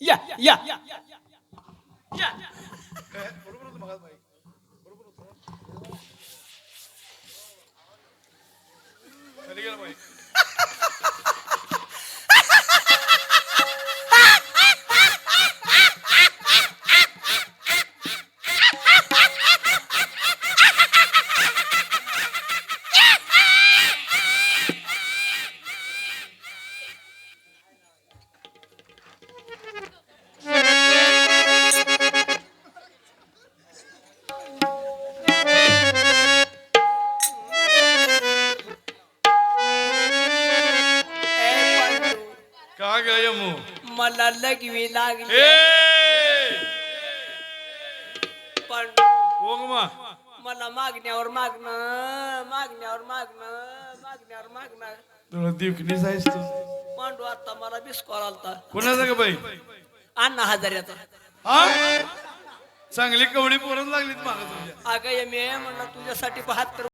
या या या का ग यमू मला लगवी लागली ए पण ओगमा मला मागण्यावर मागण्यावर मागणं तुला दिवकनीच आहेस तू पांडू आता मला बिस्कॉल आलता कोणाचा ग बाई अण्णा हजाऱ्याचा हा चांगली कवडी पोरच लागलीत मला तुझ्या अगं मी म्हणलं तुझ्यासाठी 72